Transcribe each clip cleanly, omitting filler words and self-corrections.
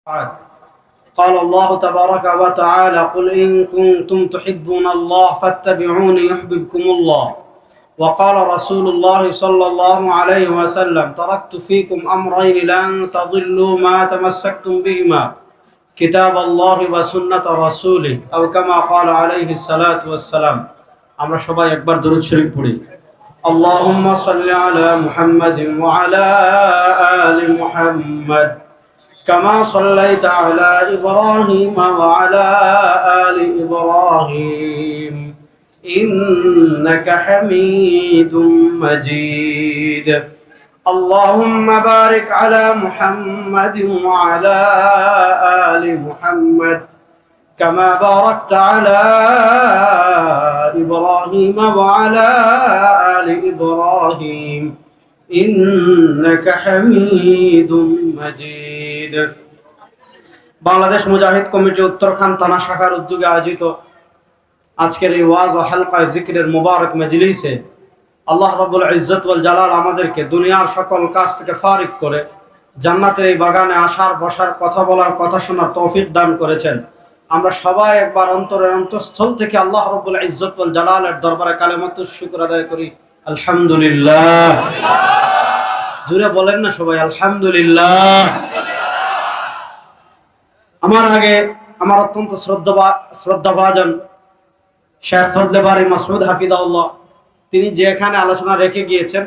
قال الله تبارك وتعالى قل إن كنتم تحبون الله فاتبعوني يحببكم الله وقال رسول الله صلى الله عليه وسلم تركت فيكم أمرين لن تضلوا ما تمسكتم بهما كتاب الله وسنة رسوله أو كما قال عليه الصلاة والسلام আমরা সবাই একবার দরুদ শরীফ পড়ি اللهم صل على محمد وعلى آل محمد كما صليت على إبراهيم وعلى آل إبراهيم إنك حميد مجيد اللهم بارك على محمد وعلى آل محمد كما باركت على إبراهيم وعلى آل إبراهيم إنك حميد مجيد বাংলাদেশ মুজাহিদ কমিটি উত্তরখান থানা শাখার উদ্যোগে আয়োজিত আজকের এই ওয়াজ ও হালকা জিকিরের মুবারক মজলিসে আল্লাহ রাব্বুল ইজ্জত ওয়াল জালাল আমাদেরকে দুনিয়ার সকল কাজ থেকে ফারিক করে জান্নাতের এই বাগানে আসার বসার কথা বলার কথা শোনার তৌফিক দান করেছেন। আমরা সবাই একবার অন্তরের অন্তঃস্থল থেকে আল্লাহ রাব্বুল ইজ্জত ওয়াল জালালের দরবারে কালেমাতুশ শুকর আদায় করি আলহামদুলিল্লাহ। জোরে বলেন না সবাই আলহামদুলিল্লাহ। আমার আগে আমার অত্যন্ত শ্রদ্ধাভাজন শেখ ফজলে বারী মাসউদ হাফিজাহুল্লাহ তিনি যেখানে আলোচনা রেখে গিয়েছেন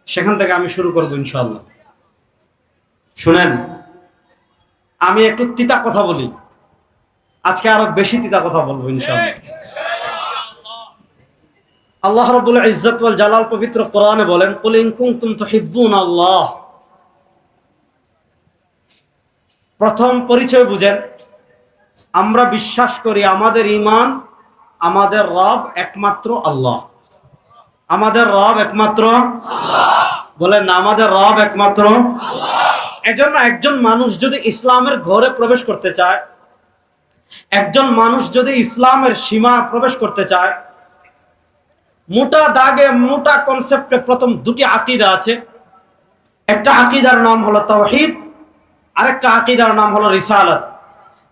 সেখান থেকে আমি শুরু করব ইনশাআল্লাহ। শুনেন, আমি একটু তিতা কথা বলি, আজকে আরো বেশি তিতা কথা বলবো ইনশাআল্লাহ। আল্লাহ রাব্বুল ইজ্জত ওয়াল জালাল পবিত্র কোরআনে বলেন কুল ইন কুনতুম তুহিব্বুনাল্লাহ। প্রথম পরিচয় বুঝেন, আমরা বিশ্বাস করি আমাদের ঈমান আমাদের রব একমাত্র আল্লাহ। আমাদের রব একমাত্র আল্লাহ। বলেন না, আমাদের রব একমাত্র আল্লাহ। এজন্য একজন মানুষ যদি ইসলামের ঘরে প্রবেশ করতে চায়, একজন মানুষ যদি ইসলামের সীমা প্রবেশ করতে চায়, মোটা দাগে মোটা কনসেপ্টে প্রথম দুটি আকীদা আছে। একটা আকীদার নাম হলো তাওহীদ, আরেকটা আকীদার নাম হলো রিসালাত।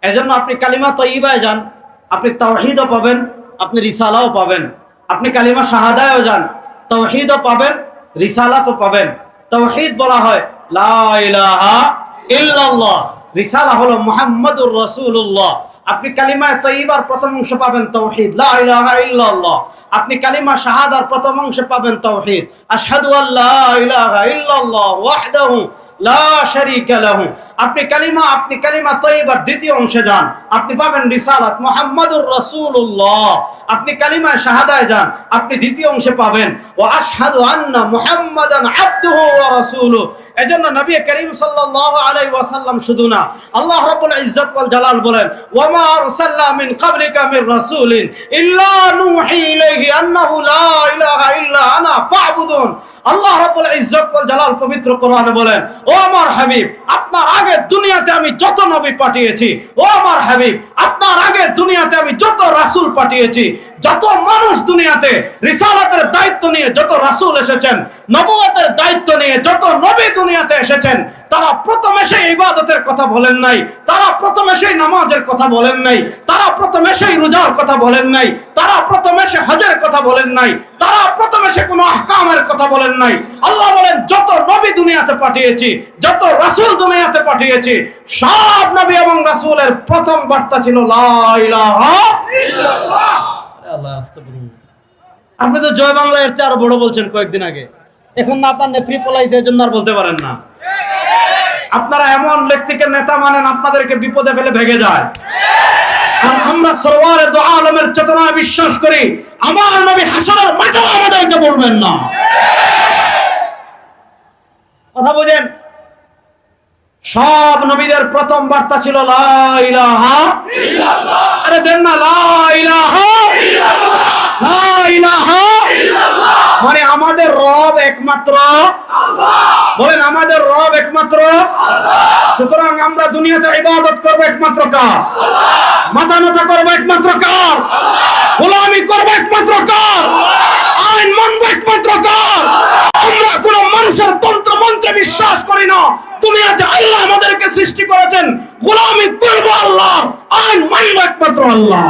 এজন্য আপনি কালিমা তয়্যিবায় যান, আপনি তাওহীদও পাবেন, আপনি রিসালাও পাবেন। আপনি কালিমা শাহাদায়ও যান, তাওহীদও পাবেন, রিসালাতও পাবেন। তাওহীদ বলা হয় লা ইলাহা ইল্লাল্লাহ, রিসালা হলো মুহাম্মাদুর রাসূলুল্লাহ। আপনি কালিমা তয়্যিবার প্রথম অংশ পাবেন তাওহীদ লা ইলাহা ইল্লাল্লাহ। আপনি কালিমা শাহাদার প্রথম অংশ পাবেন তাওহীদ আশহাদু আল্লা ইলাহা ইল্লাল্লাহ ওয়াহদাহু লা শারীকা লাহু। আপনি কালিমা তয়্যিবার দ্বিতীয় অংশে যান, আপনি পাবেন রিসালাত মুহাম্মাদুর রাসূলুল্লাহ। আপনি কালিমা শাহাদায় যান, আপনি দ্বিতীয় অংশে পাবেন ওয়া আশহাদু আন্না মুহাম্মাদান আবদুহু ওয়া রাসূলুহু। এজন্য নবী করিম সাল্লাল্লাহু আলাইহি ওয়াসাল্লাম শুধু না, আল্লাহ রাব্বুল ইজ্জত ওয়াল জালাল বলেন ওয়া মা আরসালনা মিন ক্বাবলিকা মির রাসূলিন ইল্লা নূহি ইলাইহি আন্নাহু লা ইলাহা ইল্লা আনা ফা'বুদুন। আল্লাহ রাব্বুল ইজ্জত ওয়াল জালাল পবিত্র কোরআনে বলেন ও আমার হাবিব, আপনার আগে দুনিয়াতে আমি যত নবী পাঠিয়েছি, ও আমার হাবিব আপনার আগে দুনিয়াতে আমি যত রাসূল পাঠিয়েছি, যত মানুষ দুনিয়াতে রিসালাতের দায়িত্ব নিয়ে যত রাসূল এসেছেন, নবুয়তের দায়িত্ব নিয়ে যত নবী দুনিয়াতে এসেছেন, তারা প্রথমে সেই ইবাদতের কথা বলেন নাই, তারা প্রথমে সেই নামাজের কথা বলেন নাই, তারা প্রথমে সেই রোজার কথা বলেন নাই, তারা প্রথমে সেই হজের কথা বলেন নাই, তারা প্রথমে সে কোনো আহকামের কথা বলেন নাই। আল্লাহ বলেন যত নবী দুনিয়াতে পাঠিয়েছি, যত রাসূল দুনিয়াতে পাঠিয়েছি, সব নবী এবং রাসূলের প্রথম বার্তা ছিল লা ইলাহা ইল্লাল্লাহ। আল্লাহ আস্তাগফিরুল্লাহ। আপনি তো জয় বাংলা এর চেয়ে আরো বড় বলছেন কয়েকদিন আগে, এখন না আপনার নেত্রী পলাইছে এজন্য আর বলতে পারেন না। আপনারা এমন ব্যক্তিকে নেতা মানেন আপনাদেরকে বিপদে ফেলে ভেগে যায়। আর আমরা সরওয়ারে দু আলমের চেতনায় বিশ্বাস করি, আমার নবী হাসরের মাঠেও আমাদেরকে বলবেন না। কথা বুঝেন, সব নবীদের প্রথম বার্তা ছিল লা ইলাহা ইল্লাল্লাহ। আরে দেন না লা ইলাহা ইল্লাল্লাহ, লা ইলাহা ইল্লাল্লাহ। মানে আমাদের রব একমাত্র আল্লাহ। বলেন আমাদের রব একমাত্র আল্লাহ। সুতরাং আমরা দুনিয়াতে ইবাদত করব একমাত্র কার? আল্লাহ। মাথা নত করবো একমাত্র কার? গোলামি করবো একমাত্র কার? আইন মানবো একমাত্র কার? আমরা কোন মানুষের তন্ত্র মন্ত্রে বিশ্বাস করি না। দুনিয়াতে আল্লাহ আমাদেরকে সৃষ্টি করেছেন, গোলামি করবো আল্লাহ, আইন মানবো একমাত্র আল্লাহ।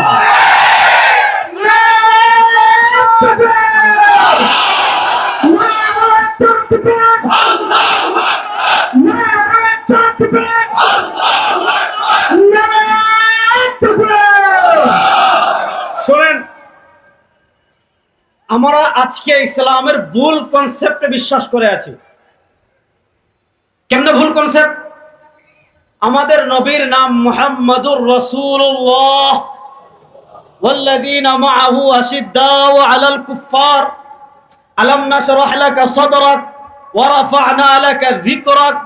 শোনেন, আমরা আজকে ইসলামের ভুল কনসেপ্টে বিশ্বাস করে আছি। কেমনে ভুল কনসেপ্ট? আমাদের নবীর নাম মুহাম্মাদুর রাসূলুল্লাহ, ওয়াল্লাযীনা মাআহু আশিদ্দাউ আলাল কুফফার, আলাম নাশরাহ লাকা সাদরাক ওয়া রাফা'না লাকা যিকরাক,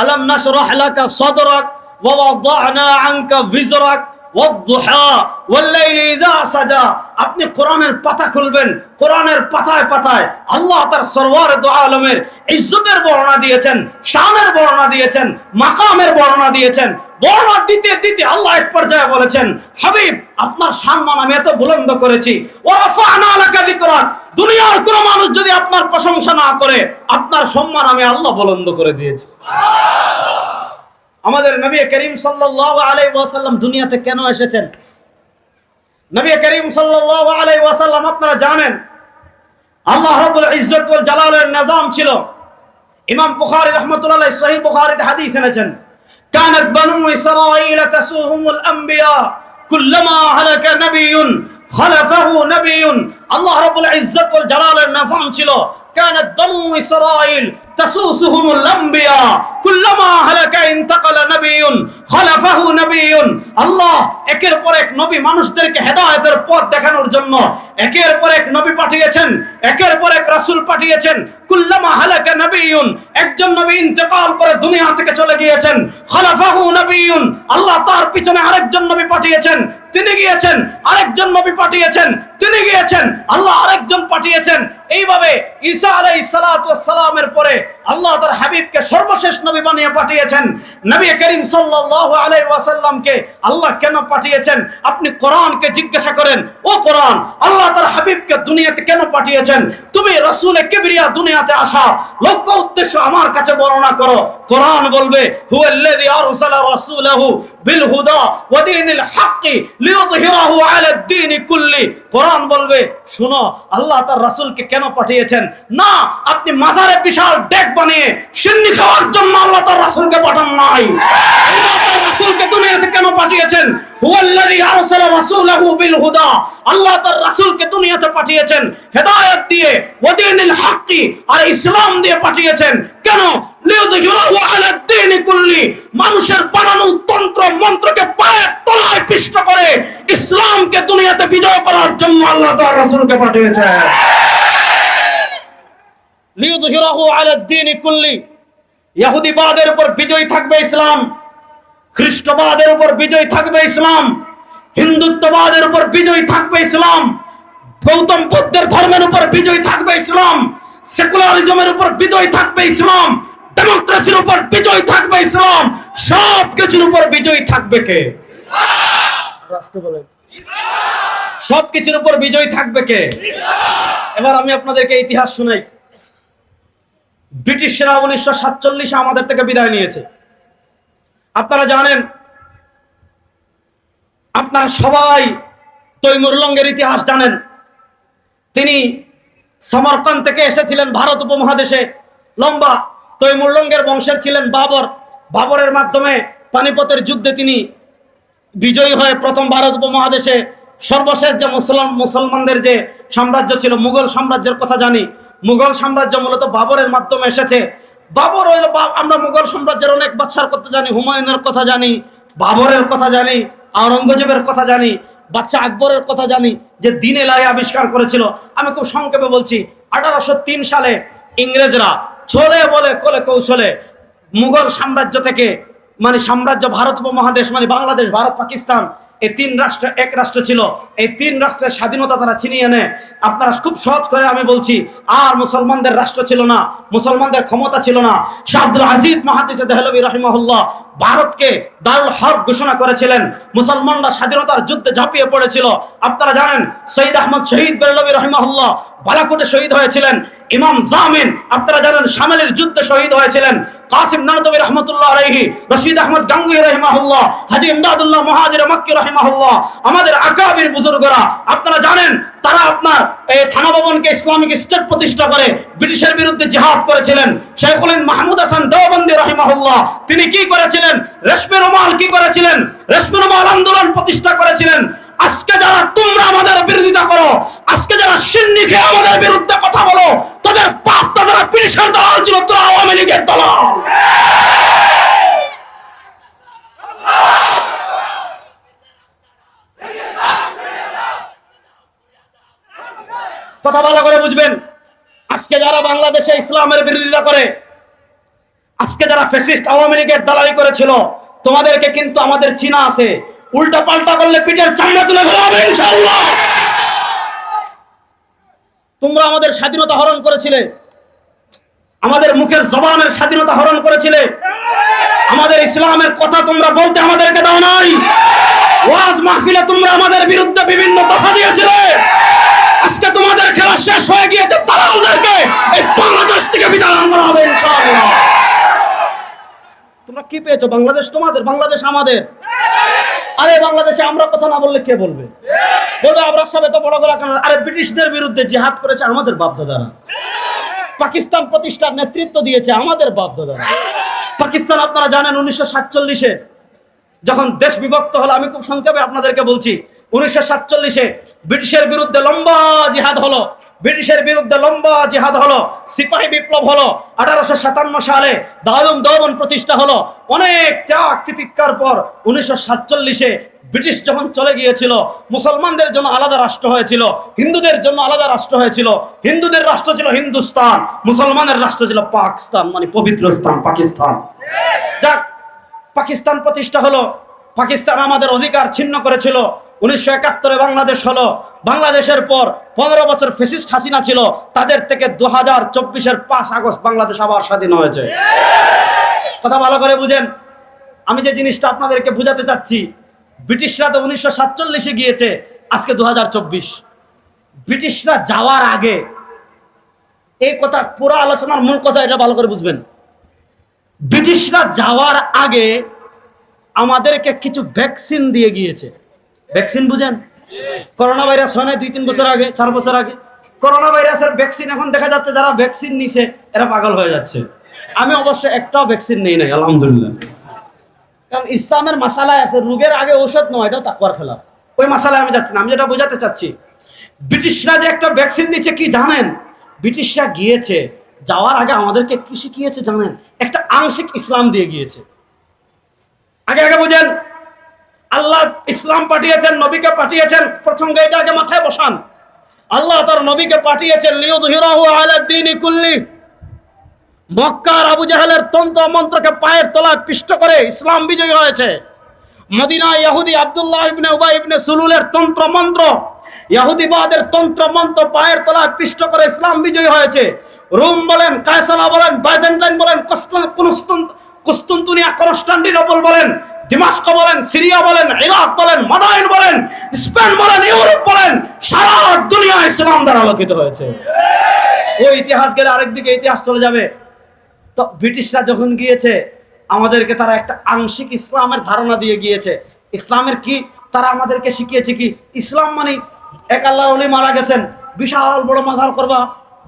আলাম নাশরাহ লাকা সাদরাক ওয়া ওয়াদা'না আনকা বিজরাক ওয়াদ-দুহা ওয়াল-লাইলি ইযা সাজা। আপনি কোরআনের পাতা খুলবেন, কোরআনের পাতায় পাতায় আল্লাহ তার সরওয়ারে দু আলমের ইজ্জতের বর্ণনা দিয়েছেন, শানের বর্ণনা দিয়েছেন, মাকামের বর্ণনা দিয়েছেন। বর্ণনা দিতে দিতে আল্লাহ এক পর্যায়ে বলেছেন, হাবিব আপনার সম্মান আমি এত বুলন্দ করেছি, ওয়া রাফা'না লাকা যিকরাক, দুনিয়ার কোন মানুষ যদি আপনার প্রশংসা না করে, আপনার সম্মান আমি আল্লাহ বুলন্দ করে দিয়েছি। আমাদের নবী করিম সাল্লাল্লাহু আলাইহি ওয়াসাল্লাম দুনিয়াতে কেন এসেছেন? নবী করিম সাল্লাল্লাহু আলাইহি ওয়াসাল্লাম আপনারা জানেন, আল্লাহ রাব্বুল ইজ্জত ওয়াল জালালের নিজাম ছিল। ইমাম বুখারী রাহমাতুল্লাহ আলাইহি সহিহ বুখারীতে হাদিস এনেছেন, কানাত বানু ইসরাঈল তাসুহুমুল আম্বিয়া কুল্লামা হালাকা নাবিয়্যুন খালাফাহু নাবিয়্যুন। আল্লাহ রাব্বুল ইজ্জত ওয়াল জালালের নিজাম ছিল, কানাত বানু ইসরাঈল তাসুহুমুল আম্বিয়া কুল্লামা হালাকা ইনতাকালা নাবিয়্যুন খালাফাহু নাবিয়্যুন। আল্লাহ একের পর এক নবী মানুষদেরকে হেদায়েতের পথ দেখানোর জন্য একের পর এক নবী পাঠিয়েছেন, একের পর এক রাসূল পাঠিয়েছেন। কুল্লামা হালাকা নাবিয়্যুন, একজন নবী ইন্তেকাল করে দুনিয়া থেকে চলে গিয়েছেন, খালাফাহু নাবিয়্যুন, আল্লাহ তার পিছনে আরেকজন নবী পাঠিয়েছেন, তিনি গিয়েছেন, আরেকজন নবী পাঠিয়েছেন, তিনি গিয়েছেন, আল্লাহ আরেকজন পাঠিয়েছেন। এইভাবে ঈসা আলাইহিস সালাতু ওয়াস সালামের পরে আল্লাহ তার হাবিবকে সর্বশেষ নবী বানিয়ে পাঠিয়েছেন। নবী করিম সাল্লাল্লাহু আলাইহি ওয়াসাল্লামকে আল্লাহ কেন পাঠিয়েছেন? আপনি কোরআনকে জিজ্ঞাসা করেন, ও কোরআন, আল্লাহ তার হাবিবকে দুনিয়াতে কেন পাঠিয়েছেন? তুমি রাসূলে কিবরিয়া দুনিয়াতে আসা লক্ষ্য উদ্দেশ্য আমার কাছে বর্ণনা করো। কোরআন বলবে, হুয়াল্লাযী আরসালা রাসূলাহু বিল হুদা ওয়া দীনিল হাক্কি লিইয়ুযহিরাহু আলাদ দীনি কুল্লি। কোরআন বলবে, শুনো আল্লাহ তার রাসূলকে কেন পাঠিয়েছেন? না, আপনি মাজারে বিশাল ডেক বানিয়ে সিন্নি খাওয়ার জন্য আল্লাহ তার রাসূলকে পাঠান নাই। আল্লাহ তার রাসূলকে দুনিয়াতে কেন পাঠিয়েছেন? হুয়াল্লাযী আরসালা রাসূলাহু বিল হুদা, আল্লাহ তার রাসূলকে দুনিয়াতে পাঠিয়েছেন হেদায়েত দিয়ে, ওয়া দীনিল হাক্কি, আর ইসলাম দিয়ে পাঠিয়েছেন। কেন? লিইয়ুযহিরাহু আলাদ দীনি কুল্লি, মানুষের বানানো তন্ত্র মন্ত্রকে পায়ের তলায় পিষ্ট করে ইসলামকে দুনিয়াতে বিজয় করার জন্য আল্লাহ তার রাসূলকে পাঠিয়েছেন। লিইয়ুযহিরাহু আলাদ দীনি কুল্লি, ইহুদিবাদের উপর বিজয় থাকবে ইসলাম, খ্রিস্টবাদের উপর বিজয় থাকবে ইসলাম, হিন্দুত্ববাদের উপর বিজয় থাকবে ইসলাম, গৌতম বুদ্ধের ধর্মের উপর বিজয় থাকবে ইসলাম, সেকুলারিজমের উপর বিজয় থাকবে ইসলাম, ডেমোক্রেসির উপর বিজয় থাকবে ইসলাম। সব কিছুর উপর বিজয় থাকবে কে? সব কিছুর উপর বিজয় থাকবে কে? এবার আমি আপনাদেরকে ইতিহাস শোনাই। ব্রিটিশরা 1947 আমাদের থেকে বিদায় নিয়েছে। আপনারা জানেন, আপনারা সবাই তৈমুর লঙ্গের ইতিহাস জানেন। তিনি সমরকন্দ থেকে এসেছিলেন ভারত উপমহাদেশে। লম্বা তৈমুর লঙ্গের বংশের ছিলেন বাবর। বাবরের মাধ্যমে পানিপথের যুদ্ধে তিনি বিজয়ী হয়ে প্রথম ভারত উপমহাদেশে সর্বশেষ যে মুসলমানদের যে সাম্রাজ্য ছিল, মুঘল সাম্রাজ্যের কথা জানি। মুঘল সাম্রাজ্য মূলত বাবরের মাধ্যমে এসেছে। বাবর হইল, আমরা মুঘল সাম্রাজ্যের অনেক বাদশার কথা জানি, হুমায়ুনের কথা জানি, বাবরের কথা জানি, আওরঙ্গজেবের কথা জানি, বাদশা আকবরের কথা জানি, যে দিন এলাহি আবিষ্কার করেছিল। আমি খুব সংক্ষেপে বলছি। 1803 সালে ইংরেজরা চলে বলে কোলে কৌশলে মুঘল সাম্রাজ্য থেকে, মানে সাম্রাজ্য ভারত উপমহাদেশ মানে বাংলাদেশ, ভারত, পাকিস্তান, এই তিন রাষ্ট্র এক রাষ্ট্র ছিল। এই তিন রাষ্ট্রের স্বাধীনতা তারা ছিনিয়ে নেয়। আপনারা খুব সহজ করে আমি বলছি, আর মুসলমানদের রাষ্ট্র ছিল না, মুসলমানদের ক্ষমতা ছিল না। শাহ আব্দুল আজিজ মুহাদ্দিস দেহলভী রাহিমাহুল্লাহ ভারতকে দারুল হরব ঘোষণা করেছিলেন, মুসলমানরা স্বাধীনতার যুদ্ধে ঝাঁপিয়ে পড়েছিল। আপনারা জানেন শহীদ আহমদ শহীদ বেরলভী রহিমাহুল্লাহ বালাকোটে শহীদ হয়েছিলেন। ইমাম জামিন আপনারা জানেন শামেলের যুদ্ধে শহীদ হয়েছিলেন। কাসিম নানতবী রহমতুল্লাহ আলাইহি, রশিদ আহমদ গাঙ্গুহি রহিমাহুল্লাহ, হাজী ইমদাদুল্লাহ মুহাজির মক্কি রহিমাহুল্লাহ, আমাদের আকাবির বুজুর্গরা আপনারা জানেন তারা আপনার এই থানা ভবনকে ইসলামিক স্টেট প্রতিষ্ঠা করে ব্রিটিশের বিরুদ্ধে জিহাদ করেছিলেন। শেখুল হিন্দ মাহমুদ হাসান দেওবন্দি রহিমাহুল্লাহ তিনি কি করেছিলেন? রেশমি রুমাল কি করেছিলেন? রেশমি রুমাল আন্দোলন প্রতিষ্ঠা করেছিলেন। আজকে যারা তোমরা আমাদের বিরোধিতা করো, আজকে যারা সিন্নি খেয়ে আমাদের বিরুদ্ধে কথা বলো, তাদের বাপ দাদারা ব্রিটিশের দালাল ছিল, তোরা আওয়ামী লীগের দালাল। কথা ভালো করে বুঝবেন। আজকে যারা বাংলাদেশে ইসলামের বিরোধিতা করে, আজকে যারা ফ্যাসিস্ট আওয়ামী লীগের দালালি করেছিল, তোমাদেরকে কিন্তু আমাদের চিনা আছে। উল্টা পাল্টা করলে পিঠের চামড়া তুলে ফেলা হবে ইনশাআল্লাহ। তোমরা আমাদের স্বাধীনতা হরণ করেছিলে, আমাদের মুখের জবানের স্বাধীনতা হরণ করেছিলে, আমাদের ইসলামের কথা তোমরা বলতে আমাদেরকে দাও নাই। ওয়াজ মাহফিলে তোমরা আমাদের বিরুদ্ধে বিভিন্ন কথা দিয়েছিলে। আজকে তোমাদের খেলা শেষ হয়ে গিয়েছে, দালালদেরকে এই বাংলাদেশ থেকে বিতাড়ন করা হবে ইনশাআল্লাহ। তোমরা কি পেয়েছো? বাংলাদেশ তোমাদের, বাংলাদেশ আমাদের। আরে বাংলাদেশে আমরা কথা না বললে কে বলবে? বলবে আবরার সাহেব এত বড় গলা কেন? আরে ব্রিটিশদের বিরুদ্ধে জিহাদ করেছে আমাদের বাপ দাদারা। পাকিস্তান প্রতিষ্ঠার নেতৃত্ব দিয়েছে আমাদের বাপ দাদারা। পাকিস্তান আপনারা জানেন 1947-এ যখন দেশ বিভক্ত হলো, আমি খুব সংক্ষেপে আপনাদেরকে বলছি, 1947-এ ব্রিটিশের বিরুদ্ধে লম্বা জিহাদ হলো, ব্রিটিশের বিরুদ্ধে লম্বা জিহাদ হলো, সিপাহী বিপ্লব হলো। 1857 সালে দারুল দেওবন প্রতিষ্ঠা হলো। অনেক ত্যাগ তিতিক্ষার পর 1947-এ ব্রিটিশ যখন চলে গিয়েছিল, মুসলমানদের জন্য আলাদা রাষ্ট্র হয়েছিল, হিন্দুদের জন্য আলাদা রাষ্ট্র হয়েছিল। হিন্দুদের রাষ্ট্র ছিল হিন্দুস্তান, মুসলমানের রাষ্ট্র ছিল পাকিস্তান, মানে পবিত্র স্থান পাকিস্তান। যাক, পাকিস্তান প্রতিষ্ঠা হলো। পাকিস্তান আমাদের অধিকার ছিন্ন করেছিল। 1971-এ বাংলাদেশ হলো। বাংলাদেশের পর 15 বছর ফ্যাসিস্ট হাসিনা ছিল, তাদের থেকে 2024-এর 5 আগস্ট বাংলাদেশ আবার স্বাধীন হয়েছে। কথা ভালো করে বুঝেন। আমি যে জিনিসটা আপনাদেরকে বুঝাতে চাচ্ছি, ব্রিটিশরা তো 1947-এ গিয়েছে, আজকে 2024। ব্রিটিশরা যাওয়ার আগে, এই কথা পুরো আলোচনার মূল কথা এটা ভালো করে বুঝবেন, ব্রিটিশরা যাওয়ার আগে আমাদেরকে কিছু ভ্যাকসিন দিয়ে গিয়েছে। ভ্যাকসিন বুঝেন? করোনা ভাইরাস হয় না 2-3 বছর আগে, 4 বছর আগে? করোনা ভাইরাসের ভ্যাকসিন এখন দেখা যাচ্ছে যারা ভ্যাকসিন নিছে এরা পাগল হয়ে যাচ্ছে। আমি অবশ্য একটাও ভ্যাকসিন নেই নাই, আলহামদুলিল্লাহ। কারণ ইসলামের মাসালায় আছে, রোগের আগে ঔষধ নয়, এটা তাকওয়ার খেলাফ। ওই মাসালায় আমি যাচ্ছি না। আমি যেটা বোঝাতে চাচ্ছি, ব্রিটিশরা যে একটা ভ্যাকসিন নিচ্ছে কি জানেন? ব্রিটিশরা গিয়েছে, যাওয়ার আগে আমাদেরকে কি শিখিয়েছে জানেন? একটা আংশিক ইসলাম দিয়ে গিয়েছে। আগে আগে বুঝেন, আল্লাহ ইসলাম পাঠিয়েছেন, নবীকে পাঠিয়েছেন, প্রসঙ্গে এটা আগে মাথায় বসান। আল্লাহ তার নবীকে পাঠিয়েছেন লিইয়ুযহিরাহু আলা দ্বীনি কুল্লি। মক্কার আবু জাহেলের তন্ত্র মন্ত্রকে পায়ের তলায় পিষ্ট করে ইসলাম বিজয়ী হয়েছে। মদিনায় ইহুদি আব্দুল্লাহ ইবনে উবাই ইবনে সুলুলের তন্ত্র মন্ত্র, ইহুদিবাদের তন্ত্র মন্ত্র পায়ের তলায় পিষ্ট করে ইসলাম বিজয়ী হয়েছে। রোম বলেন, কায়সারা বলেন, বাইজেন্টাইন বলেন, কুস্তুনতুনিয়া কনস্টান্টিনোপল বলেন, দিমাশক বলেন, সিরিয়া বলেন, ইরাক বলেন, মাদাইন বলেন, স্পেন বলেন, ইউরোপ বলেন, সারা দুনিয়া ইসলাম দ্বারা আলোকিত হয়েছে। ওই ইতিহাস গেলে আরেকদিকে ইতিহাস চলে যাবে। তো ব্রিটিশরা যখন গিয়েছে, আমাদেরকে তারা একটা আংশিক ইসলামের ধারণা দিয়ে গিয়েছে। ইসলামের কি তারা আমাদেরকে শিখিয়েছে কি? ইসলাম মানে এক আল্লাহর ওলি মারা গেছেন, বিশাল বড় মাজার করবা,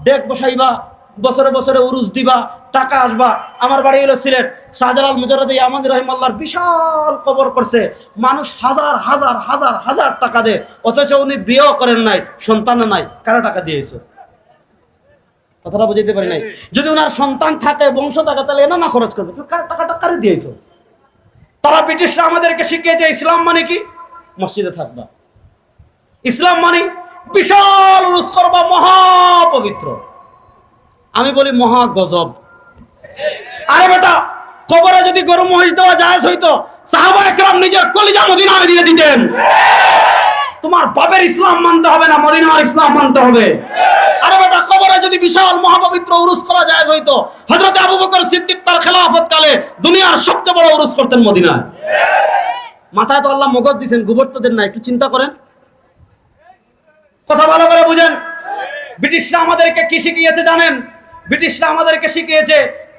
ডেক বসাইবা, বছরে বছরে উরুস দিবা, টাকা আসবা। আমার বাড়ি হলো সিলেট, শাহজালাল মুজাররদ ইয়ামানি রাহিমাহুল্লাহর বিশাল কবর করছে, মানুষ হাজার হাজার হাজার হাজার টাকা দেয়, অথচ উনি বিয়েও করেন নাই, সন্তানও নাই। কারো টাকা দিয়েছে? কথাটা বুঝাইতে পারি নাই। যদি ওনার সন্তান থাকে, বংশ থাকে, তাহলে এনা না খরচ করবে, তুমি কার টাকাটা কারে দিয়েছো? তারা ব্রিটিশরা আমাদেরকে শিখিয়েছে ইসলাম মানে কি? মসজিদে থাকবা। ইসলাম মানে বিশাল উরুস করবা, মহাপবিত্র। আমি বলি মহা গজব। আরে বেটা, কবরে যদি গরু মহিষ দেওয়া জায়েজ হইতো, সাহাবা একরাম নিজের কলিজা মদিনায় দিয়ে দিতেন। তোমার বাপের ইসলাম মানতে হবে না, মদিনার ইসলাম মানতে হবে। আরে বেটা, কবরে যদি বিশাল মহাপবিত্র উরুস করা যায় হয়তো, হযরত আবু বকর সিদ্দিক তার খেলাফত কালে দুনিয়ার সবচেয়ে বড় উরুস করতেন মদিনায়। মাথায় তো আল্লাহ মগজ দিয়েছেন, গোবর তো দেন না, একটু চিন্তা করেন, কথা ভালো করে বুঝেন। ব্রিটিশরা আমাদেরকে কি শিখিয়েছে জানেন? ব্রিটিশরা আমাদেরকে শিখিয়েছে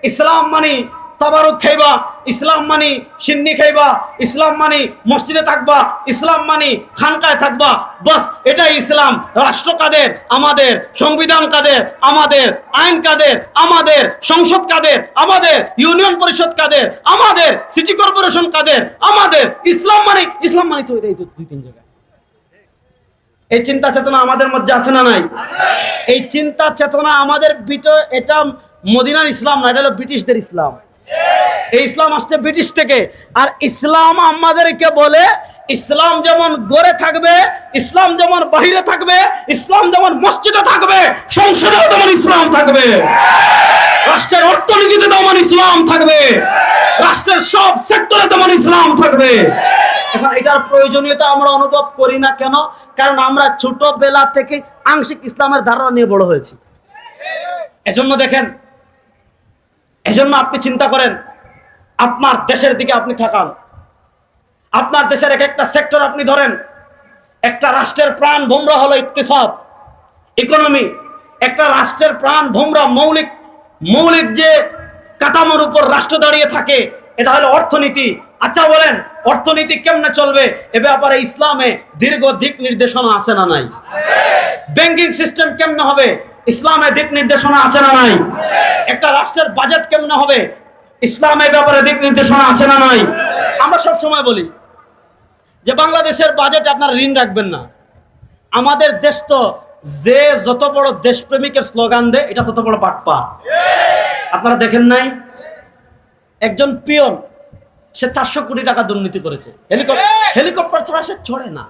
ইসলাম মানি তাবারুক খাইবা, ইসলাম মানি সিন্নি খাইবা, ইসলাম মানি মসজিদে থাকবা, ইসলাম মানি খানকায় থাকবা, বাস এটাই ইসলাম। রাষ্ট্র কাদের? আমাদের। সংবিধান কাদের? আমাদের। আইন কাদের? আমাদের। সংসদ কাদের? আমাদের। ইউনিয়ন পরিষদ কাদের? আমাদের। সিটি কর্পোরেশন কাদের? আমাদের। ইসলাম মানি তো এটাই তো দুই তিন জায়গায়। এই চিন্তা চেতনা আমাদের মধ্যে আছে না নাই? এই চিন্তা চেতনা আমাদের এটা মদিনার ইসলাম না, এটা হলো ব্রিটিশদের ইসলাম। এই ইসলাম আসছে ব্রিটিশ থেকে। আর ইসলাম আমাদেরকে বলে ইসলাম যেমন গড়ে থাকবে, ইসলাম যেমন বাহিরে থাকবে, ইসলাম যেমন মসজিদে থাকবে, সংসদেও তেমন ইসলাম থাকবে, রাষ্ট্রের অর্থনীতিতে তেমন ইসলাম থাকবে, রাষ্ট্রের সব সেক্টরে তেমন ইসলাম থাকবে। এখন এটার প্রয়োজনীয়তা আমরা অনুভব করি না কেন? কারণ আমরা ছোটবেলা থেকে আংশিক ইসলামের ধারণা নিয়ে বড় হয়েছি। এজন্য দেখেন, এজন্য আপনি চিন্তা করেন, আপনার দেশের দিকে আপনি তাকান, আপনার দেশের এক একটা সেক্টর আপনি ধরেন। একটা রাষ্ট্রের প্রাণ ভোমরা হলো ইকতিসাদ, ইকোনমি। একটা রাষ্ট্রের প্রাণ ভোমরা মৌলিক যে কাঠামোর উপর রাষ্ট্র দাঁড়িয়ে থাকে, এটা হলো অর্থনীতি। আচ্ছা বলেন, অর্থনীতি কেমনে চলবে এ ব্যাপারে ইসলামে দীর্ঘ দিক নির্দেশনা আছে না নাই? ব্যাংকিং সিস্টেম কেমনে হবে, ইসলামে দিক নির্দেশনা আছে না নাই? একটা রাষ্ট্রের বাজেট কেমনে হবে, ইসলামের ব্যাপারে দিক নির্দেশনা আছে না নাই? আমরা সব সময় বলি যে বাংলাদেশের বাজেটে আপনারা ঋণ রাখবেন না। আমাদের দেশ তো যে যত বড় দেশপ্রেমিকের স্লোগান দেয়, এটা তত বড় বাটপা। আপনারা দেখেন নাই, একজন পিয়ন সে 400 কোটি টাকা দুর্নীতি করেছে, হেলিকপ্টার ছাড়া সে চড়ে না।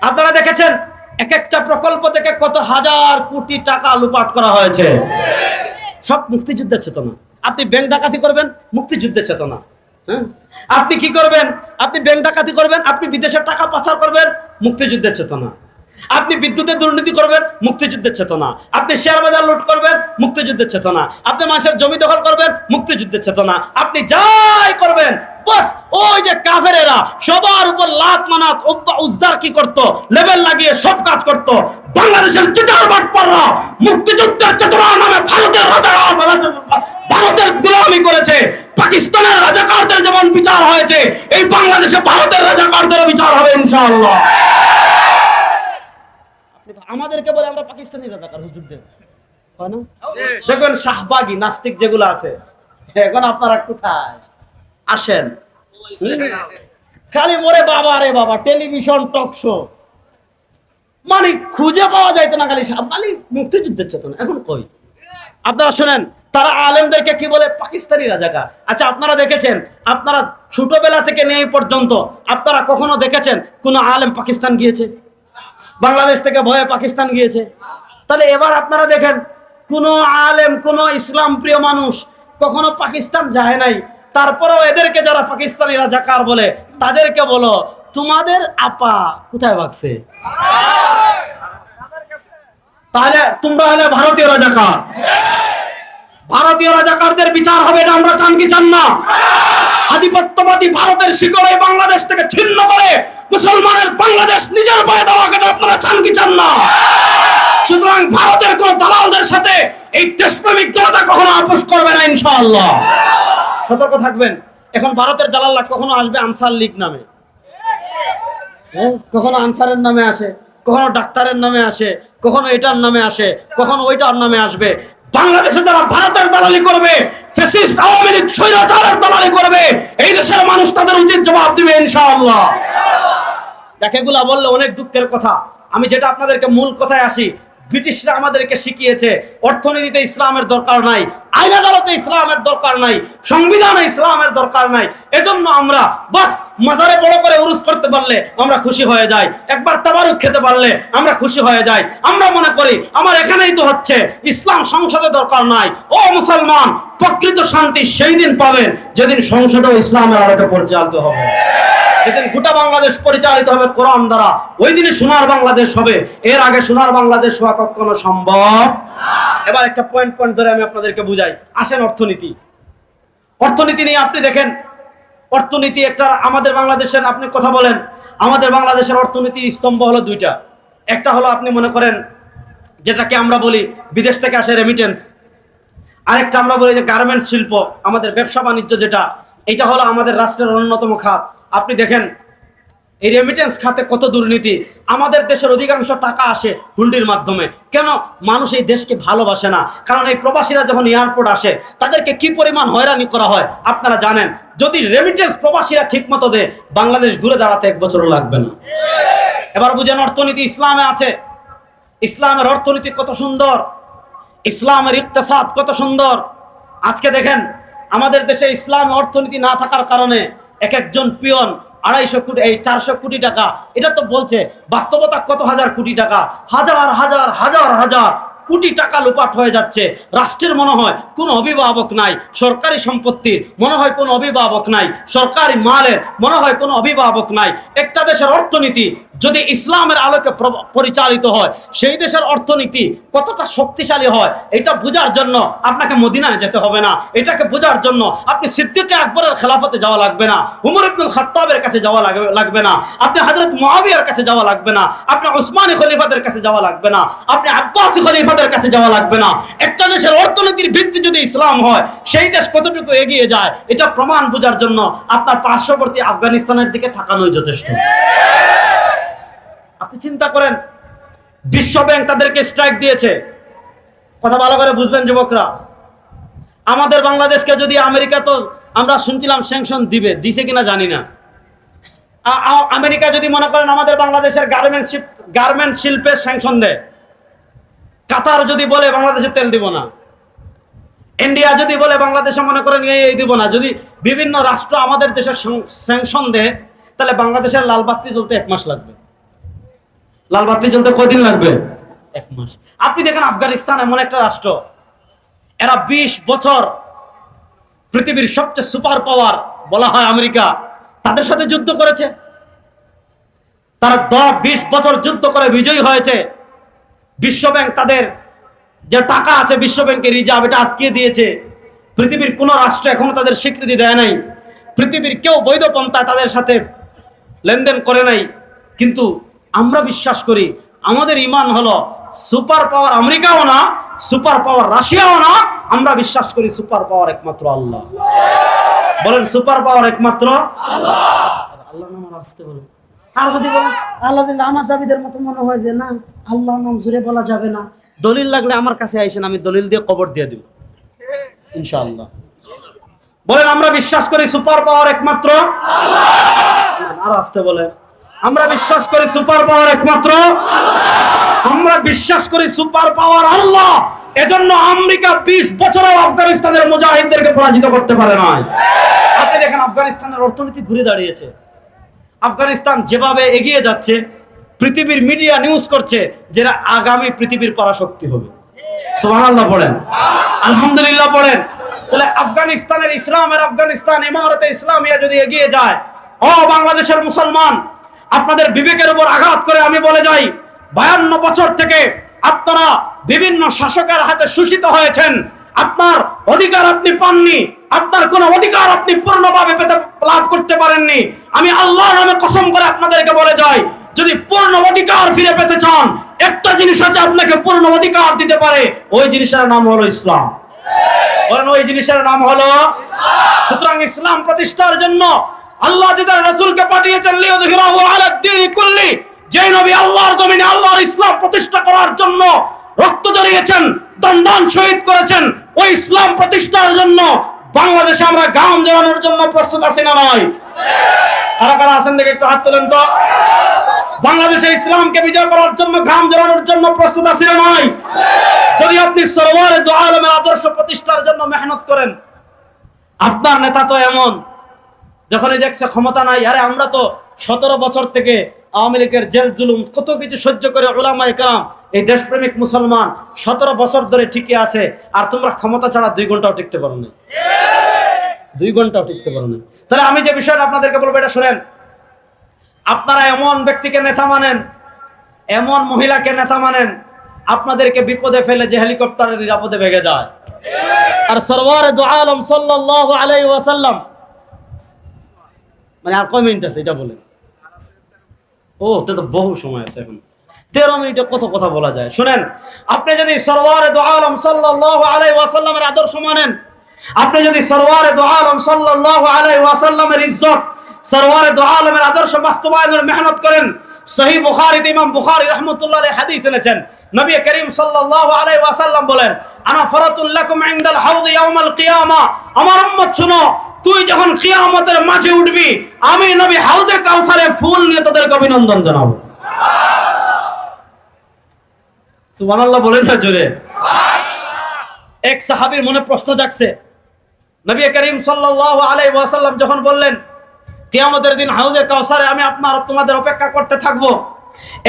আপনারা দেখেছেন এক একটা প্রকল্প থেকে কত হাজার কোটি টাকা লুপাট করা হয়েছে। সব মুক্তিযুদ্ধের চেতনা। আপনি ব্যাংক ডাকাতি করবেন, মুক্তিযুদ্ধের চেতনা। হ্যাঁ, আপনি কি করবেন? আপনি ব্যাংক ডাকাতি করবেন, আপনি বিদেশের টাকা পাচার করবেন, মুক্তিযুদ্ধের চেতনা। আপনি বিদ্যুতের দুর্নীতি করবেন, মুক্তিযুদ্ধের চেতনা। আপনি শেয়ার বাজার লুট করবেন, মুক্তিযুদ্ধের চেতনা। আপনি মানুষের জমি দখল করবেন, মুক্তিযুদ্ধের চেতনা। আপনি যাই করবেন, বাস ওই যে কাফেরেরা সবার উপর লাত মানাত উজ্জার কি করত, লেভেল লাগিয়ে সব কাজ করত। বাংলাদেশের চিটার বাটপাররা মুক্তিযুদ্ধের চেতনা নামে ভারতের গোলামি করেছে। পাকিস্তানের রাজাকারদের যেমন বিচার হয়েছে, এই বাংলাদেশে ভারতের রাজাকারদের বিচার হবে ইনশাআল্লাহ। আমাদেরকে বলে আমরা পাকিস্তানি রাজাকার, হুজুরদের হয় না? দেখবেন শাহবাগী নাস্তিক যেগুলো আছে, এখন আপনারা কোথায় আসেন? খালি মরে বাবা রে বাবা, টেলিভিশন টক শো, মানে খুঁজে পাওয়া যাইতো না। খালি শাহবাগী মুক্তিযুদ্ধের চেতনা এখন কই? আপনারা শুনেন, তারা আলেমদেরকে কি বলে? পাকিস্তানি রাজাকার। আচ্ছা আপনারা দেখেছেন, আপনারা ছোটবেলা থেকে নিয়ে পর্যন্ত আপনারা কখনো দেখেছেন কোন আলেম পাকিস্তান গিয়েছে? বাংলাদেশ থেকে ভয়ে পাকিস্তান গিয়েছে? তাহলে এবার আপনারা দেখেন, কোন আলেম, কোন ইসলাম প্রিয় মানুষ কখনো পাকিস্তান যায় নাই। তারপরেও এদেরকে যারা পাকিস্তানি রাজাকার বলে, তাদেরকে বলো তোমাদের আপা কোথায় ভাগছে? তাহলে তোমরা হলে ভারতীয় রাজাকার। ভারতীয় রাজাকারদের বিচার হবে, এটা আমরা চান কি চান না? আধিপত্যবাদী ভারতের শিকড়ে বাংলাদেশ থেকে ছিন্ন করে মুসলমানের বাংলাদেশ নিজের পায়ে দাঁড়াক, এটা আপনারা চান কি চান না? সুতরাং ভারতের কোন দালালদের সাথে এই দেশপ্রেমিক জনতা কখনো আপোষ করবে না ইনশাআল্লাহ। সতর্ক থাকবেন। এখন ভারতের দালালরা কখনো আসবে আনসার লীগ নামে, কখনো আনসারের নামে আসে, কখনো ডাক্তারের নামে আসে, কখনো এটার নামে আসে, কখনো ওইটার নামে আসবে। বাংলাদেশে যারা ভারতের দালালি করবে, ফ্যাসিস্ট আওয়ামী লীগ স্বৈরাচারের দালালি করবে, এই দেশের মানুষ তাদের উচিত জবাব দিবে ইনশাআল্লাহ। এগুলা বললে অনেক দুঃখের কথা। আমি যেটা আপনাদেরকে মূল কথায় আসি, ব্রিটিশরা আমাদেরকে শিখিয়েছে অর্থনীতিতে ইসলামের দরকার নাই, আইন আদালতে ইসলামের দরকার নাই, সংবিধানে ইসলামের দরকার নাই। এজন্য আমরা বাস মাজারে বড় করে উরুস করতে পারলে আমরা খুশি হয়ে যাই, একবার তাবারুক খেতে পারলে আমরা খুশি হয়ে যাই। আমরা মনে করি আমার এখানেই তো হচ্ছে, ইসলাম সংসদে দরকার নাই। ও মুসলমান, প্রকৃত শান্তি সেই দিন পাবেন যেদিন সংসদেও ইসলামের আলোকে পরিচালিত হবে। যেদিন গোটা বাংলাদেশ পরিচালিত হবে কোরআন দ্বারা, ওই দিনই সোনার বাংলাদেশ হবে। এর আগে সোনার বাংলাদেশ হওয়া কখনো সম্ভব। এবার একটা পয়েন্ট পয়েন্ট ধরে আমি আপনাদেরকে বুঝাই। আসেন অর্থনীতি। অর্থনীতি নিয়ে আপনি দেখেন, অর্থনীতি একটা আমাদের বাংলাদেশের, আপনি কথা বলেন, আমাদের বাংলাদেশের অর্থনীতির স্তম্ভ হলো দুইটা। একটা হলো আপনি মনে করেন যেটাকে আমরা বলি বিদেশ থেকে আসে রেমিটেন্স, আরেকটা আমরা বলি যে গার্মেন্টস শিল্প, আমাদের ব্যবসা বাণিজ্য যেটা, এটা হলো আমাদের রাষ্ট্রের অন্যতম খাত। আপনি দেখেন এই রেমিটেন্স খাতে কত দুর্নীতি। আমাদের দেশের অধিকাংশ টাকা আসে হুন্ডির মাধ্যমে। কেন? মানুষ এই দেশকে ভালোবাসে না। কারণ এই প্রবাসীরা যখন এয়ারপোর্ট আসে তাদেরকে কি পরিমাণ হয়রানি করা হয় আপনারা জানেন। যদি রেমিটেন্স প্রবাসীরা ঠিক মতো দেয়, বাংলাদেশ ঘুরে দাঁড়াতে 1 বছরও লাগবে না। এবার বুঝেন অর্থনীতি ইসলামে আছে। ইসলামের অর্থনীতি কত সুন্দর, ইসলামের ইকতিসাদ কত সুন্দর। আজকে দেখেন আমাদের দেশে ইসলামী অর্থনীতি না থাকার কারণে এক একজন পিয়ন 250 কোটি, এই 400 কোটি টাকা, এটা তো বলছে, বাস্তবতা কত হাজার কোটি টাকা, হাজার হাজার হাজার হাজার কোটি টাকা লুপাট হয়ে যাচ্ছে। রাষ্ট্রের মনে হয় কোনো অভিভাবক নাই, সরকারি সম্পত্তির মনে হয় কোনো অভিভাবক নাই, সরকারি মালের মনে হয় কোনো অভিভাবক নাই। একটা দেশের অর্থনীতি যদি ইসলামের আলোকে পরিচালিত হয়, সেই দেশের অর্থনীতি কতটা শক্তিশালী হয় এটা বোঝার জন্য আপনাকে মদিনায় যেতে হবে না। এটাকে বোঝার জন্য আপনি সিদ্দিকে আকবরের খেলাফতে যাওয়া লাগবে না, উমর ইবনুল খাত্তাবের কাছে যাওয়া লাগবে না, আপনি হযরত মুআবিয়ার কাছে যাওয়া লাগবে না, আপনি উসমানী খলিফাদের কাছে যাওয়া লাগবে না, আপনি আব্বাসী খলিফাদের কাছে যাওয়া লাগবে না। একটা দেশের অর্থনীতির ভিত্তি যদি ইসলাম হয়, সেই দেশ কতটুকু এগিয়ে যায় এটা প্রমাণ বোঝার জন্য আপনার পার্শ্ববর্তী আফগানিস্তানের দিকে তাকানোই যথেষ্ট। আপনি চিন্তা করেন, বিশ্ব ব্যাংক তাদেরকে স্ট্রাইক দিয়েছে। কথা ভালো করে বুঝবেন যুবকরা, আমাদের বাংলাদেশকে যদি আমেরিকা, তো আমরা শুনছিলাম স্যাংশন দিছে কিনা জানি না। আমেরিকা যদি মনে করেন আমাদের বাংলাদেশের গার্মেন্টস শিল্পের স্যাংশন দেয়, কাতার যদি বলে বাংলাদেশে তেল দিব না, ইন্ডিয়া যদি বলে বাংলাদেশে মনে করেন এই দিব না, যদি বিভিন্ন রাষ্ট্র আমাদের দেশের স্যাংশন দেয়, তাহলে বাংলাদেশের লাল বাতি জ্বলতে 1 মাস লাগবে। লাল বাতি জ্বলতে কয়দিন লাগবে? 1 মাস। আপনি দেখেন আফগানিস্তান এমন একটা রাষ্ট্র, এরা 20 বছর পৃথিবীর সবচেয়ে সুপার পাওয়ার বলা হয় আমেরিকা, তাদের সাথে যুদ্ধ করেছে। তারা 20 বছর যুদ্ধ করে বিজয়ী হয়েছে। বিশ্বব্যাংক তাদের যে টাকা আছে, বিশ্বব্যাংকের রিজার্ভ, এটা আটকে দিয়েছে। পৃথিবীর কোন রাষ্ট্র এখনো তাদের স্বীকৃতি দেয় নাই। পৃথিবীর কেউ বৈধ পন্থায় তাদের সাথে লেনদেন করে নাই। কিন্তু আমরা বিশ্বাস করি, আমাদের ঈমান হলো সুপার পাওয়ার আমেরিকাও না, সুপার পাওয়ার রাশিয়াও না, আমরা বিশ্বাস করি সুপার পাওয়ার একমাত্র আল্লাহ। বলেন সুপার পাওয়ার একমাত্র আল্লাহ। আল্লাহ নাম আসতে বলুন। আর যদি বলেন আল্লাহ দিন আমার জাবিদের মতো মনে হয় যে না, আল্লাহ নাম জুড়ে বলা যাবে না, দলিল লাগলে আমার কাছে আইসেন, আমি দলিল দিয়ে কবর দিয়ে দিব ইনশাআল্লাহ। বলেন আমরা বিশ্বাস করি সুপার পাওয়ার একমাত্র আল্লাহ। আর আসতে বলেন আমরা বিশ্বাস করি সুপার পাওয়ার একমাত্র আল্লাহ। আমরা বিশ্বাস করি সুপার পাওয়ার আল্লাহ। এজন্য আমেরিকা 20 বছরেও আফগানিস্তানের মুজাহিদদেরকে পরাজিত করতে পারে নাই। আপনি দেখেন আফগানিস্তানের অর্থনীতি ঘুরে দাঁড়িয়েছে। আফগানিস্তান যেভাবে এগিয়ে যাচ্ছে, পৃথিবীর মিডিয়া নিউজ করছে যারা আগামী পৃথিবীর পরাশক্তি হবে। সুবহানাল্লাহ পড়েন, আলহামদুলিল্লাহ পড়েন। তাহলে আফগানিস্তানের ইসলামের আফগানিস্তান ইমারতে ইসলামিয়া যদি এগিয়ে যায়, ও বাংলাদেশের মুসলমান, আপনাদের বিবেকের উপর আঘাত করে আমি বলে যাই, 52 বছর থেকে আপনারা বিভিন্ন শাসকের হাতে শোষিত হয়েছেন। আপনার অধিকার আপনি পাননি, আপনার কোন অধিকার আপনি পূর্ণভাবে লাভ করতে পারেননি। আমি আল্লাহর নামে কসম করে আপনাদেরকে বলে যাই, যদি পূর্ণ অধিকার ফিরে পেতে চান, একটা জিনিস আছে আপনাকে পূর্ণ অধিকার দিতে পারে, ওই জিনিসের নাম হলো ইসলাম। বলেন ওই জিনিসের নাম হলো ইসলাম। সুতরাং ইসলাম প্রতিষ্ঠার জন্য আল্লাহ তার রাসূলকে পাঠিয়েছেন, লিইয়ুযহিরাহু আলাদ দীনি কুল্লি। যে নবী আল্লাহর জমিনে আল্লাহর ইসলাম প্রতিষ্ঠা করার জন্য রক্ত ঝরিয়েছেন, দণ্ডান শহীদ করেছেন, ওই ইসলাম প্রতিষ্ঠার জন্য বাংলাদেশে আমরা গাম জ্বালানোর জন্য প্রস্তুত আছি না নয়? কারা কারা আছেন দেখে একটু হাত তোলেন তো। বাংলাদেশে ইসলামকে বিজয় করার জন্য ঘাম ঝরানোর জন্য প্রস্তুত আছি না নয়? যদি আপনি সরওয়ারে দু আলমের আদর্শ প্রতিষ্ঠার জন্য মেহনত করেন, আপনার নেতা তো এমন, যখনই দেখছে ক্ষমতা নাই, আরে আমরা তো 17 বছর থেকে আওয়ামী লীগের জেল জুলুম কত কিছু সহ্য করে উলামায়ে কেরাম, এই দেশপ্রেমিক মুসলমান 17 বছর ধরে ঠিকই আছে, আর তোমরা ক্ষমতা ছাড়া 2 ঘন্টাও টিকতে পারো না, 2 ঘন্টাও টিকতে পারো না। তাহলে আমি যে বিষয়টা আপনাদেরকে বলবো এটা শুনেন। আপনারা এমন ব্যক্তিকে নেতা মানেন, এমন মহিলাকে নেতা মানেন, আপনাদেরকে বিপদে ফেলে যে হেলিকপ্টারে নিরাপদে ভেগে যায়। আর সরওয়ারে দু আলম সাল্লাল্লাহু আলাইহি ওয়াসাল্লাম, মানে আর কয় মিনিট আছে এটা বলেন? ও তো বহু সময় আছে, এখন 13 মিনিটে কত কথা বলা যায়। শুনেন, আপনি যদি সরওয়ারে দু আলম সাল্লাল্লাহু আলাইহি ওয়াসাল্লামের আদর্শ মানেন, আপনি যদি সরওয়ারে দু আলম সাল্লাল্লাহু আলাইহি ওয়াসাল্লামের ইজ্জত, সরওয়ারে দু আলমের আদর্শ বাস্তবায়নের মেহনত করেন, সহিহ বুখারীতে ইমাম বুখারী রাহমাতুল্লাহ আলাইহি হাদিস এনেছেন। নবী করিম সাল্লাল্লাহু আলাইহি ওয়াসাল্লাম বলেন, আনা ফারাতুল লাকুম ইনদাল হাউদ ইয়াউমাল কিয়ামা, আমার উম্মত শুনো, তুই যখন কিয়ামতের মাঝে উঠবি, আমি নবী হাউজে কাউসারে ফুল নিয়ে তোদেরকে অভিনন্দন জানাবো। সুবহানাল্লাহ বলেন না জোরে? এক সাহাবীর মনে প্রশ্ন জাগছে, নবী করিম সাল্লাল্লাহু আলাইহি ওয়াসাল্লাম যখন বললেন কিয়ামতের দিন হাউজে কাউসারে আমি তোমাদের অপেক্ষা করতে থাকবো,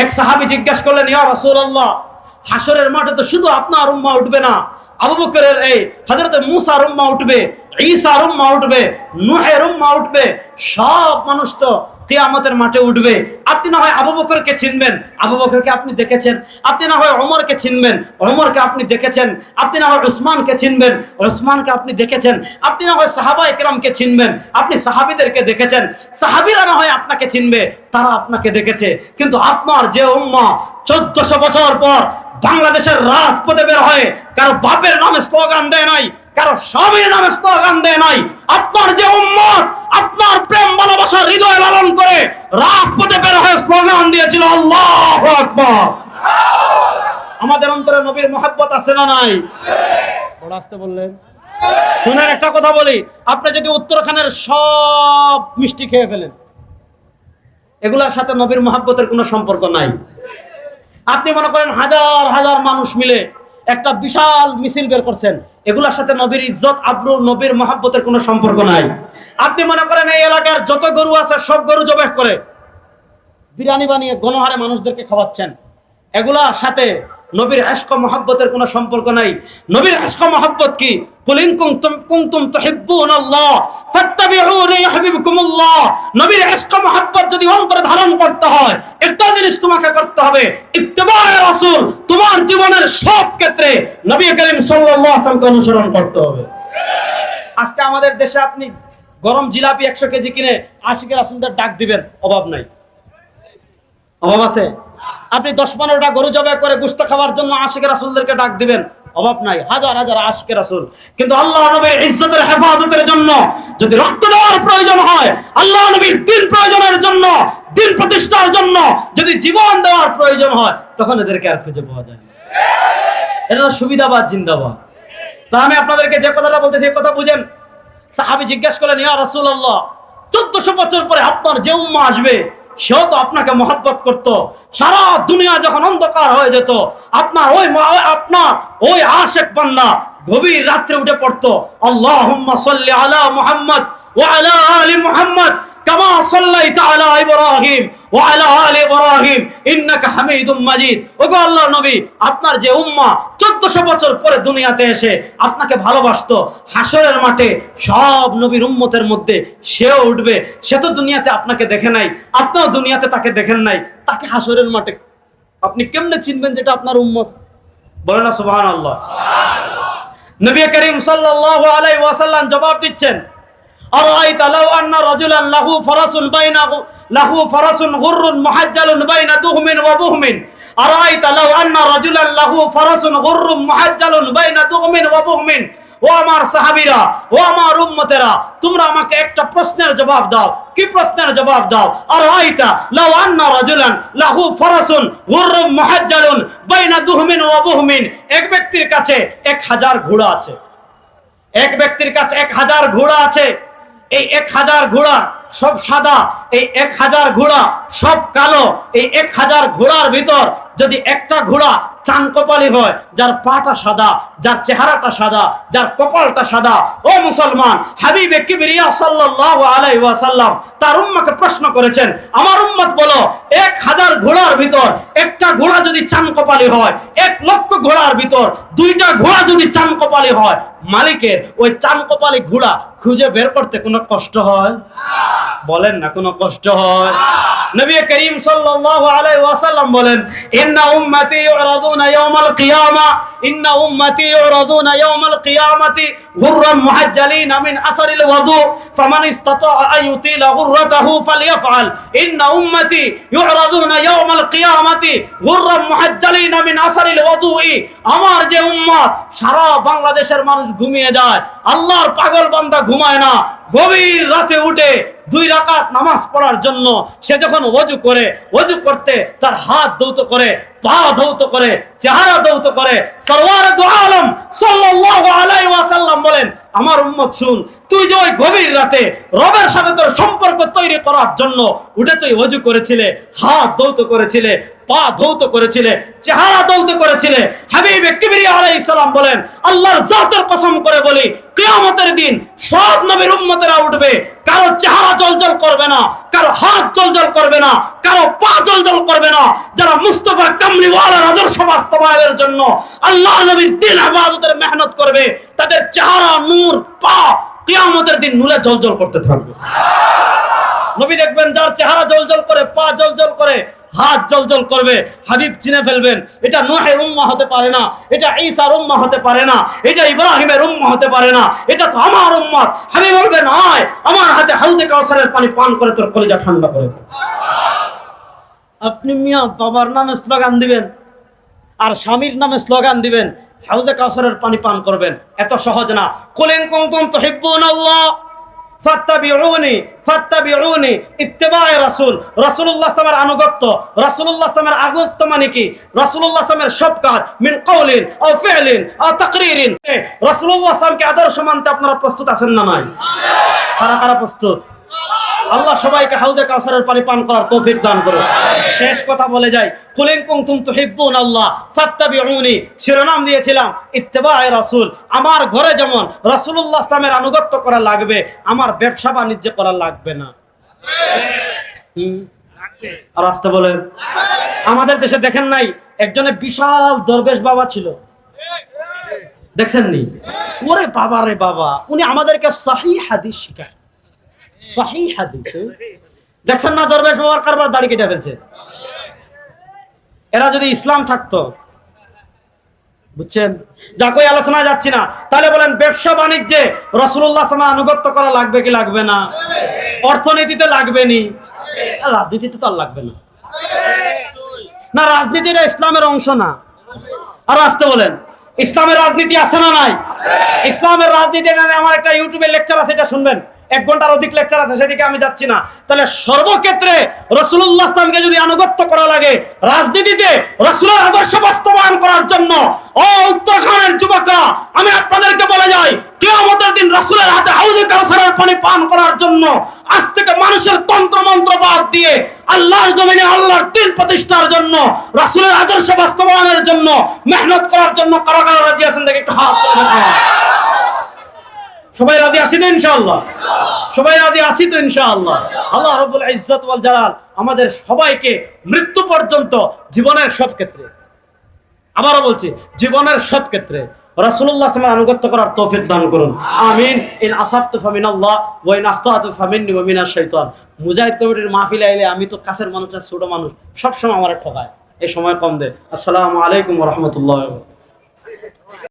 এক সাহাবী জিজ্ঞাসা করলেন, ইয়া রাসূলুল্লাহ, হাসরের মাঠে তো শুধু আপনার উম্মাহ উঠবে না, আবু বকরের এই হযরত মুসার উম্মাহ উঠবে, ঈসার উম্মাহ উঠবে, নূহের উম্মাহ উঠবে, সব মানুষ তো কিয়ামতের মাঠে উঠবে। আপনি না হয় আবু বকরকে চিনবেন, আবু বকরকে আপনি দেখেছেন, আপনি না হয় ওমরকে চিনবেন, ওমরকে আপনি দেখেছেন, আপনি না হয় উসমানকে চিনবেন, উসমানকে আপনি দেখেছেন, আপনি না হয় সাহাবায়ে কেরামকে চিনবেন, আপনি সাহাবীদেরকে দেখেছেন, সাহাবীরা না হয় আপনাকে চিনবে, তারা আপনাকে দেখেছে। কিন্তু আপনার যে উম্মাহ 1400 বছর পর বাংলাদেশের রাজপথে বের হয়, কারো বাপের নামে স্লোগান দেয় নাই, কারো স্বামীর নামে স্লোগান দেয় নাই, আপনার যে উম্মত আপনার প্রেম ভালোবাসার হৃদয় লালন করে রাজপথে বের হয়ে স্লোগান দিয়েছিল আল্লাহু আকবার। আমাদের অন্তরে নবীর মহব্বত আছে না নাই? বড় আসতে বললেন। শুনেন, একটা কথা বলি, আপনি যদি উত্তরাখণ্ডের সব মিষ্টি খেয়ে ফেলেন, এগুলোর সাথে নবীর মহব্বতের কোনো সম্পর্ক নাই। আপনি মনে করেন হাজার হাজার মানুষ মিলে একটা বিশাল মিছিল বের করছেন, এগুলোর সাথে নবীর ইজ্জত আবরু নবীর মহব্বতের কোনো সম্পর্ক নাই। আপনি মনে করেন এই এলাকার যত গরু আছে সব গরু জবাই করে বিরিয়ানি বানিয়ে গণহারে মানুষদেরকে খাওয়াচ্ছেন, এগুলার সাথে নবীর ইশক মহব্বতের কোনো সম্পর্ক নাই। নবীর ইশক মহব্বত কি? কুল ইন কুনতুম তুহিব্বুনাল্লাহ ফাত্তাবিউনি ইউহিব্বুকুমুল্লাহ। নবীর ইশক মহব্বত যদি অন্তরে ধারণ করতে হয়, একটা জিনিস তোমাকে করতে হবে, ইত্তিবায়ে রাসূল। তোমার জীবনের সব ক্ষেত্রে নবী করিম সাল্লাল্লাহু আলাইহি ওয়াসাল্লামকে অনুসরণ করতে হবে। আজকে আমাদের দেশে আপনি গরম জিলাপি 100 কেজি কিনে আশিকের রাসূলদের ডাক দিবেন, অভাব নাই? অভাব আছে? আপনি 10-15টা গরু জবাই করে গোশত খাওয়ার জন্য আশিকের রাসূলদেরকে ডাক দিবেন, অভাব নাই? হাজার হাজার আশিকের রাসূল। কিন্তু আল্লাহ নবীর ইজ্জতের হেফাজতের জন্য যদি রক্ত দেওয়ার প্রয়োজন হয়, আল্লাহ নবীর দ্বীন প্রয়োজনের জন্য, দ্বীন প্রতিষ্ঠার জন্য যদি জীবন দেওয়ার প্রয়োজন হয়, তখন এদেরকে আর খুঁজে পাওয়া যায় না। এটা সুবিধাবাদ জিন্দাবাদ। তা আমি আপনাদেরকে যে কথাটা বলতেছি এই কথা বুঝেন। সাহাবী জিজ্ঞাসা করলেন, ইয়া রাসূলুল্লাহ, 1400 বছর পরে আপনার যে উম্মাহ আসবে, সেও তো আপনাকে মহব্বত করত, সারা দুনিয়া যখন অন্ধকার হয়ে যেত আপনার ওই আশিক বান্দা গভীর রাত্রে উঠে পড়তো, আল্লাহুম্মা সাল্লি আলা মুহাম্মদ ওয়া আলা আলি মুহাম্মদ কামা সাল্লাইতা আলা ইব্রাহিম ওয়া আলা আলি ইব্রাহিম ইন্নাকা হামিদুম মাজিদ। ওগো আল্লাহর নবী, আপনার যে উম্মাহ 1400 বছর পরে দুনিয়াতে এসে আপনাকে ভালোবাসতো, হাসরের মাঠে সব নবীর উম্মতের মধ্যে সেও উঠবে। সে তো দুনিয়াতে আপনাকে দেখে নাই, আপনিও দুনিয়াতে তাকে দেখেন নাই, তাকে হাসরের মাঠে আপনি কেমনে চিনবেন যেটা আপনার উম্মত? বলে না সুবহানাল্লাহ। নবী করিম সাল্লাল্লাহু আলাইহি ওয়াসাল্লাম জবাব দিচ্ছেন, আরাইতা লাউ আন্না রাজুলান লাহু ফারাসুন গুররুন মুহাজ্জালুন বাইনা দুহমিন ওয়া বুহমিন। আরাইতা লাউ আন্না রাজুলান লাহু ফারাসুন গুররুন মুহাজ্জালুন বাইনা দুহমিন ওয়া বুহমিন। ও আমার সাহাবীরা, ও আমার উম্মতেরা, তোমরা আমাকে একটা প্রশ্নের জবাব দাও। কি প্রশ্নের জবাব দাও? আরাইতা লাউ আন্না রাজুলান লাহু ফারাসুন গুররুন মুহাজ্জালুন বাইনা দুহমিন ওয়া বুহমিন। এক ব্যক্তির কাছে 1000 ঘোড়া আছে, এক ব্যক্তির কাছে 1000 ঘোড়া আছে। এই 1000 ঘোড়া সব সাদা, এই 1000 ঘোড়া সব কালো। এই 1000 ঘোড়ার ভিতর যদি একটা ঘোড়া চান কপালি হয়, যার পাটা সাদা, যার চেহারাটা সাদা, যার কপালটা সাদা, ও মুসলমান, হাবিবে কিবরিয়া সাল্লাল্লাহু আলাইহি ওয়াসাল্লাম তার উম্মতকে প্রশ্ন করেছেন, আমার উম্মত বলো, 1000 ঘোড়ার ভিতর একটা ঘোড়া যদি চান কপালি হয়, 1,00,000 ঘোড়ার ভিতর 2টা ঘোড়া যদি চান কপালি হয়, মালিকের ওই চান কপালি ঘোড়া খুঁজে বের করতে কোনো কষ্ট হয়? বলেন না কোনো কষ্ট হয়? নবী করিম সাল্লাল্লাহু আলাইহি ওয়াসাল্লাম বলেন, ইন্না উম্মতি ইউরাদুনা ইয়াওমাল কিয়ামা, ইন্না উম্মতি ইউরাদুনা ইয়াওমাল কিয়ামাতি গুররান মুহাজ্জালিনা মিন আসারিল ওয়াদু, ফামান ইসতাতাআ আন ইউতিলা গুররাতাহু ফালইফআল। ইন্না উম্মতি ইউরাদুনা ইয়াওমাল কিয়ামাতি গুররান মুহাজ্জালিনা মিন আসারিল ওয়াদুই। আমার যে উম্মত, সারা বাংলাদেশের মানুষ ঘুমিয়ে যায়, আল্লাহর পাগল বান্দা ঘুমায় না, গভীর রাতে উঠে 2 রাকাত নামাজ পড়ার জন্য সে যখন ওযু করে, ওযু করতে তার হাত ধৌত করে, পা ধৌত করে, চেহারা ধৌত করে, সরওয়ার দু আলম সাল্লাল্লাহু আলাইহি ওয়াসাল্লাম বলেন, আমার উম্মত শুন, তুই যে ওই গভীর রাতে রবের সাথে তোর সম্পর্ক তৈরি করার জন্য উঠে তুই ওযু করেছিলে, হাত ধৌত করেছিলে, পা ধৌত করেছিলে, চেহারা ধৌত করেছিলে, হাবিব কিবরিয়া আলাইহিস সালাম বলেন, আল্লাহর জাতের কসম করে বলি, কিয়ামতের দিন সব নবীর উম্মতেরা উঠবে, কারো চেহারা জলজল করবে না, কারো হাত জলজল করবে না, কারো পা জলজল করবে না। যারা মুস্তাফা কামলিওয়ালার আদর্শ বাস্তবায়নের জন্য আল্লাহ নবীর দিন ইবাদতের মেহনত করবে, তাদের চেহারা, নূর, পা কিয়ামতের দিন নূরে জলজল করতে থাকবে। নবী দেখবেন যার চেহারা জলজল করে, পা জলজল করে, হাত জলজল করবে, হাবিব চিনে ফেলবেন, এটা নূহের উম্মাহ হতে পারে না, এটা ঈসার উম্মাহ হতে পারে না, এটা ইব্রাহিমের উম্মাহ হতে পারে না, এটা তো আমার উম্মত। হাবিব বলবেন, আয় আমার হাতে হাউজে কাউসারের পানি পান করে তোর কলিজা ঠান্ডা করে। আপনি মিয়া বাবার নামে স্লোগান দিবেন আর স্বামীর নামে স্লোগান দিবেন, হাউজে কাউসারের পানি পান করবেন, এত সহজ না। কুল ইন কুনতুম তুহিব্বুনাল্লাহ ফাত্তাবিউনি ফাত্তাবিউনি, ইত্তিবায়ে রাসূল, রাসূলুল্লাহ সাল্লাল্লাহু আলাইহি আনুগত্য। রাসূলুল্লাহ সাল্লাল্লাহু আলাইহি আনুগত্য মানে কি? রাসূলুল্লাহ সাল্লাল্লাহু আলাইহি সব কাজ, মিন কাউলিন আও ফি'লিন আও তাকরিরিন। রাসূলুল্লাহ সাল্লাল্লাহু আলাইহি আদর্শ মানতে আপনারা প্রস্তুত আছেন না নাই? কারা কারা প্রস্তুত? আল্লাহ সবাইকে হাউজে কাউসারের পানি পান করার তৌফিক দান করুন। শেষ কথা বলে যাই, কুল ইন কুনতুম তুহিব্বুনাল্লাহ ফাত্তাবিউনি, শিরোনাম দিয়েছিলাম ইত্তিবায়ে রাসূল। আমার ঘরে যেমন রাসূলুল্লাহ সাল্লামের আনুগত্য করা লাগবে, আমার ব্যবসা বাণিজ্য করা লাগবে না। আর আসতে বলেন, আমাদের দেশে দেখেন নাই, একজনের বিশাল দরবেশ বাবা ছিল, দেখছেন নি? ওরে বাবা রে বাবা, উনি আমাদেরকে সহিহ হাদিস শিখায়, সহিহ হাদিস। দেখছেন না দরবেশ বাবার কারবার দাড়ি কেটে ফেলছে। এরা যদি ইসলাম থাকতো, বুঝছেন? যা কই আলোচনায় যাচ্ছি না, তাহলে বলেন ব্যবসা বাণিজ্যে রাসূলুল্লাহ সাল্লাল্লাহু আলাইহি ওয়াসাল্লাম আনুগত্য করা লাগবে কি লাগবে না? অর্থনীতিতে লাগবে নি? রাজনীতিতে তো আর লাগবে না। না, রাজনীতিটা ইসলামের অংশ না। আর আসতে বলেন, ইসলামের রাজনীতি আছে না নাই? ইসলামের রাজনীতি আমার একটা ইউটিউবে লেকচার আছে, এটা শুনবেন, 1 ঘন্টার অধিক লেকচার আছে, সেদিকে আমি যাচ্ছি না। তাহলে সর্বক্ষেত্রে রাসূলুল্লাহ সাল্লামকে যদি আনুগত্য করা লাগে, রাজনীতিতে রাসূলের আদর্শ বাস্তবায়ন করার জন্য, ও উত্তরাখণ্ডের যুবকরা, আমি আপনাদেরকে বলে যাই, কিয়ামতের দিন রাসূলের হাতে হাউজে কাউসারের পানি পান করার জন্য আজ থেকে মানুষের তন্ত্র মন্ত্র বাদ দিয়ে আল্লাহর জমিনে আল্লাহর দ্বীন প্রতিষ্ঠার জন্য, রাসূলের আদর্শ বাস্তবায়নের জন্য মেহনত করার জন্য কারা কারা রাজি আছেন দেখে একটু হাত তুলে দেখান। সবাই রাজি আছি তো ইনশাআল্লাহ? সবাই রাজি আছি তো ইনশাআল্লাহ? আল্লাহ রাব্বুল ইজ্জত ওয়াল জালাল আমাদের সবাইকে মৃত্যু পর্যন্ত জীবনের সব ক্ষেত্রে, আবারও বলছি, জীবনের সব ক্ষেত্রে রাসূলুল্লাহ সাল্লাল্লাহু আলাইহি আনুগত্য করার তৌফিক দান করুন। আমিন। ইন আসাবতু ফামিনাল্লাহ ওয়া ইন আখতাতু ফামিন্নি ওয়া মিনাশ শাইতান। মুজাহিদ কমিটির মাহফিলে আইলে আমি তো কাছের মানুষ, ছোট মানুষ, সব সময় আমার ঠকায়, এই সময় কম দেয়। আসসালামু আলাইকুম ওয়া রাহমাতুল্লাহি ওয়া বারাকাতুহু।